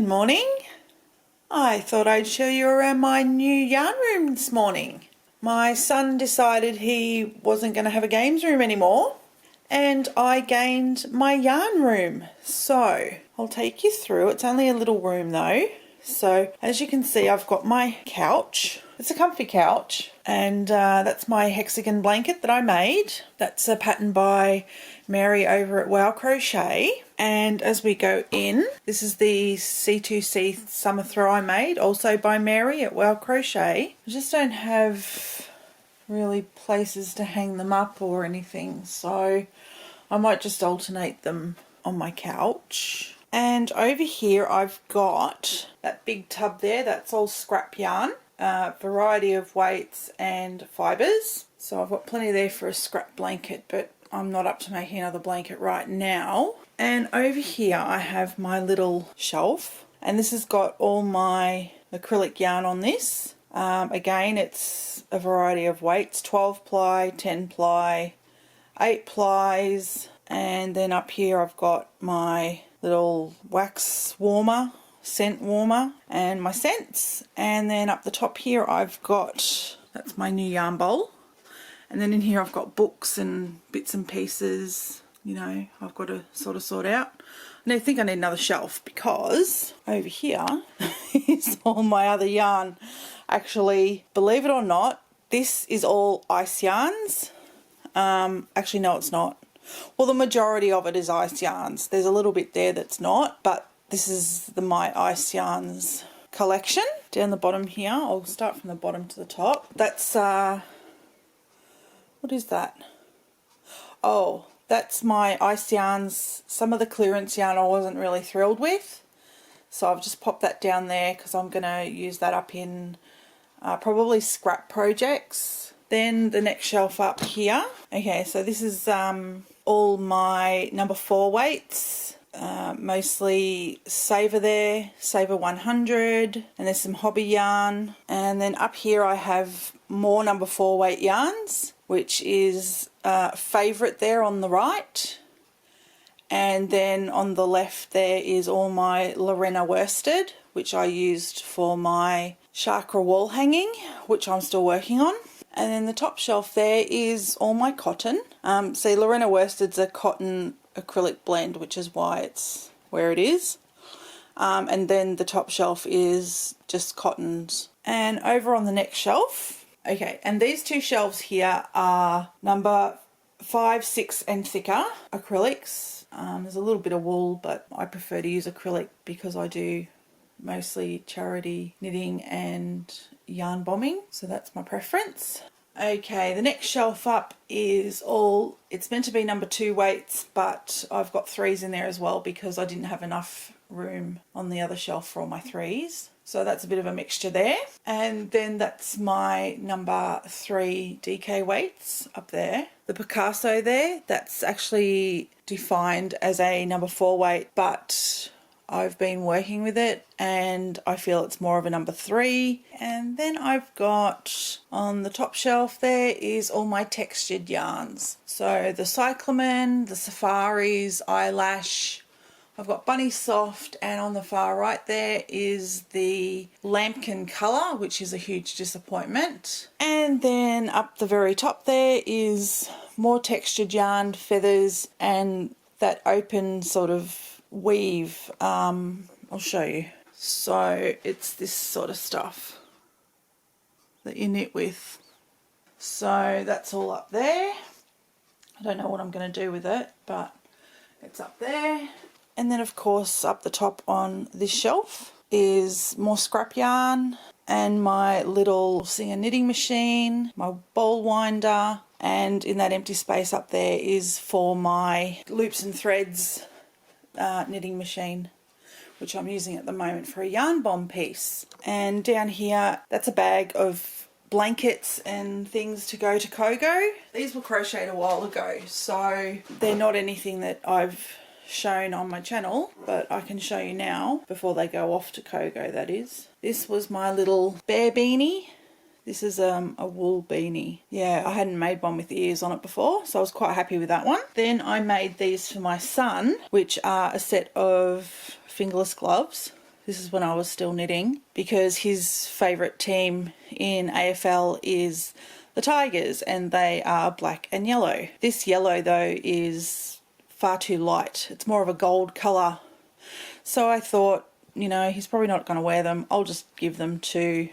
Good morning. I thought I'd show you around my new yarn room this morning. My son decided he wasn't going to have a games room anymore and I gained my yarn room. So I'll take you through. It's only a little room though. So as you can see, I've got my couch. It's a comfy couch, and that's my hexagon blanket that I made. That's a pattern by Mary over at Wow Crochet. And as we go in, this is the C2C summer throw I made, also by Mary at Wow Crochet. I just don't have really places to hang them up or anything, so I might just alternate them on my couch. And over here I've got that big tub there, that's all scrap yarn, variety of weights and fibres. So I've got plenty there for a scrap blanket, but I'm not up to making another blanket right now. And over here I have my little shelf, and this has got all my acrylic yarn on this. Again, it's a variety of weights, 12 ply, 10 ply, 8 plies, and then up here I've got my little wax warmer, scent warmer, and my scents. And then up the top here I've got, that's my new yarn bowl. And then in here I've got books and bits and pieces, you know, I've got to sort out. And I think I need another shelf because over here is all my other yarn. Actually, believe it or not, this is all ice yarns. Actually, no, it's not. Well, the majority of it is ice yarns. There's a little bit there that's not, but this is the My Ice Yarns collection. Down the bottom here, I'll start from the bottom to the top. That's, what is that? Oh, that's my ice yarns. Some of the clearance yarn I wasn't really thrilled with, so I've just popped that down there because I'm going to use that up in probably scrap projects. Then the next shelf up here. Okay, so this is all my number 4 weights, mostly Saver there, Saver 100, and there's some hobby yarn. And then up here I have more number 4 weight yarns, which is Favourite there on the right. And then on the left there is all my Lorena worsted, which I used for my chakra wall hanging, which I'm still working on. And then the top shelf there is all my cotton. See, Lorena worsted's a cotton acrylic blend, which is why it's where it is. And then the top shelf is just cottons. And over on the next shelf, okay, and these two shelves here are number 5, 6 and thicker acrylics. There's a little bit of wool, but I prefer to use acrylic because I do mostly charity knitting and yarn bombing, so that's my preference. Okay, the next shelf up is all, it's meant to be number 2 weights, but I've got 3s in there as well because I didn't have enough room on the other shelf for all my 3s. So that's a bit of a mixture there. And then that's my number 3 DK weights up there. The Picasso there, that's actually defined as a number 4 weight, but I've been working with it and I feel it's more of a number 3. And then I've got on the top shelf there is all my textured yarns. So the Cyclamen, the Safaris, Eyelash, I've got Bunny Soft, and on the far right there is the Lambkin Colour, which is a huge disappointment. And then up the very top there is more textured yarn, feathers, and that open sort of weave. I'll show you. So it's this sort of stuff that you knit with. So that's all up there. I don't know what I'm going to do with it, but it's up there. And then of course up the top on this shelf is more scrap yarn and my little Singer knitting machine, my ball winder, and in that empty space up there is for my loops and threads knitting machine, which I'm using at the moment for a yarn bomb piece. And down here, that's a bag of blankets and things to go to Kogo. These were crocheted a while ago, so they're not anything that I've shown on my channel, but I can show you now before they go off to Kogo, that is. This was my little bear beanie. This is a wool beanie. Yeah, I hadn't made one with the ears on it before, so I was quite happy with that one. Then I made these for my son, which are a set of fingerless gloves. This is when I was still knitting, because his favourite team in AFL is the Tigers, and they are black and yellow. This yellow though is far too light. It's more of a gold colour. So I thought, you know, he's probably not going to wear them. I'll just give them to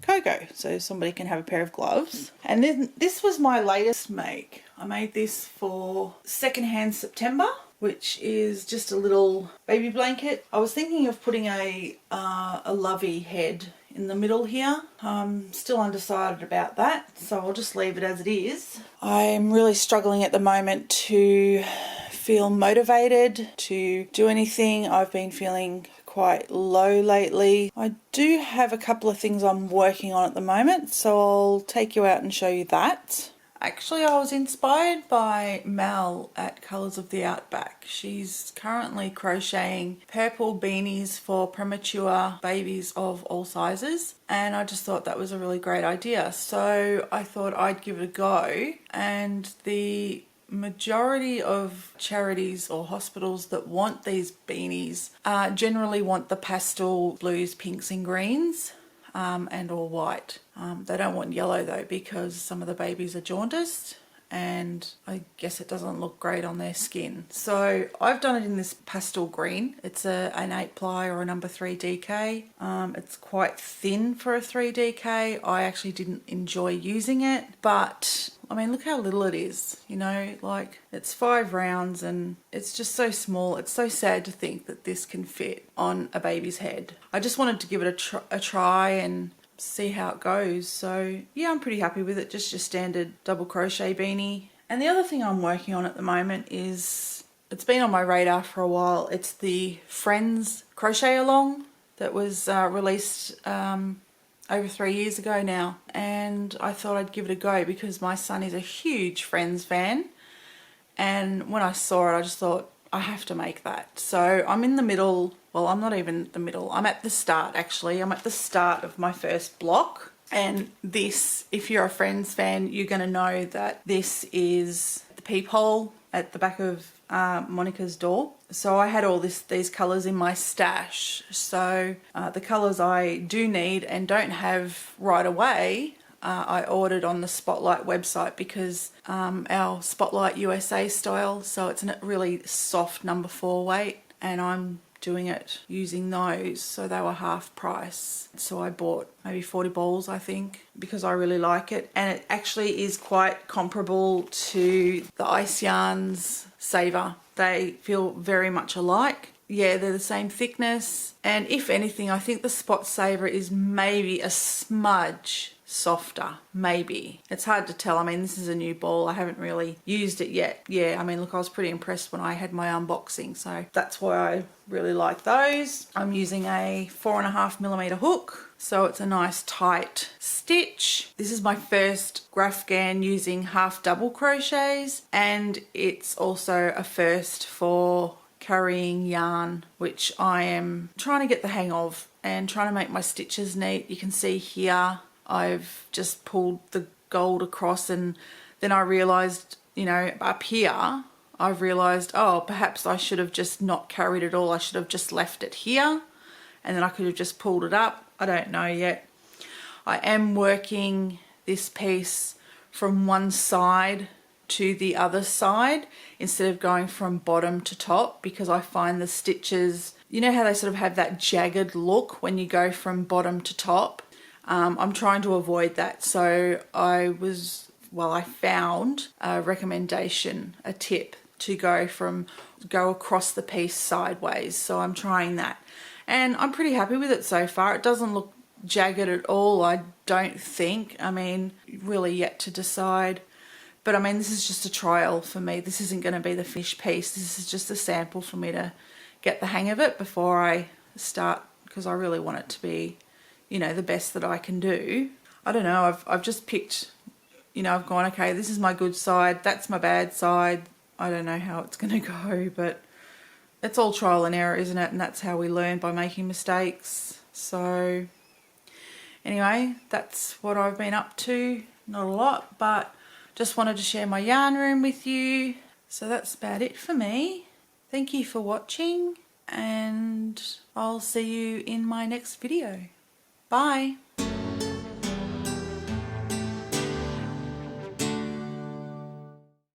Coco so somebody can have a pair of gloves. And then this was my latest make. I made this for secondhand September, which is just a little baby blanket. I was thinking of putting a lovey head in the middle here. I'm still undecided about that, so I'll just leave it as it is. I'm really struggling at the moment to feel motivated to do anything. I've been feeling quite low lately. I do have a couple of things I'm working on at the moment, so I'll take you out and show you that. Actually, I was inspired by Mel at Colours of the Outback. She's currently crocheting purple beanies for premature babies of all sizes, and I just thought that was a really great idea. So I thought I'd give it a go, and the majority of charities or hospitals that want these beanies generally want the pastel blues, pinks and greens. And all white. They don't want yellow though, because some of the babies are jaundiced and I guess it doesn't look great on their skin. So I've done it in this pastel green. It's an 8 ply or a number 3 DK. It's quite thin for a 3 DK. I actually didn't enjoy using it, but I mean, look how little it is, you know, like it's 5 rounds and it's just so small. It's so sad to think that this can fit on a baby's head. I just wanted to give it a try and see how it goes. So yeah, I'm pretty happy with it. Just your standard double crochet beanie. And the other thing I'm working on at the moment is, it's been on my radar for a while. It's the Friends crochet along that was released over 3 years ago now, and I thought I'd give it a go because my son is a huge Friends fan, and when I saw it I just thought I have to make that. So I'm in the middle, well, I'm not even the middle, I'm at the start actually. I'm at the start of my first block, and this, if you're a Friends fan, you're going to know that this is the peephole at the back of Monica's door. So I had all these colours in my stash. So the colours I do need and don't have right away, I ordered on the Spotlight website because our Spotlight USA style, so it's a really soft number 4 weight, and I'm doing it using those, so they were half price. So I bought maybe 40 balls, I think, because I really like it, and it actually is quite comparable to the Ice Yarns Saver. They feel very much alike. Yeah, they're the same thickness, and if anything, I think the Spot Saver is maybe a smudge softer, maybe. It's hard to tell. I mean, this is a new ball. I haven't really used it yet. Yeah, I mean, look, I was pretty impressed when I had my unboxing, so that's why I really like those. I'm using a 4.5mm hook, so it's a nice tight stitch. This is my first Grafgan using half double crochets, and it's also a first for carrying yarn, which I am trying to get the hang of and trying to make my stitches neat. You can see here I've just pulled the gold across, and then I realized, you know, up here I've realized, oh, perhaps I should have just not carried it all. I should have just left it here, and then I could have just pulled it up. I don't know yet. I am working this piece from one side to the other side instead of going from bottom to top, because I find the stitches, you know how they sort of have that jagged look when you go from bottom to top. I'm trying to avoid that. So I found a recommendation, a tip to go across the piece sideways. So I'm trying that, and I'm pretty happy with it so far. It doesn't look jagged at all, I don't think. I mean, really yet to decide. But I mean, this is just a trial for me. This isn't going to be the finished piece. This is just a sample for me to get the hang of it before I start, because I really want it to be, you know, the best that I can do. I don't know, I've just picked, you know, I've gone, okay, this is my good side, that's my bad side. I don't know how it's going to go, but it's all trial and error, isn't it? And that's how we learn, by making mistakes. So anyway, that's what I've been up to. Not a lot, but just wanted to share my yarn room with you. So that's about it for me. Thank you for watching. and I'll see you in my next video. Bye.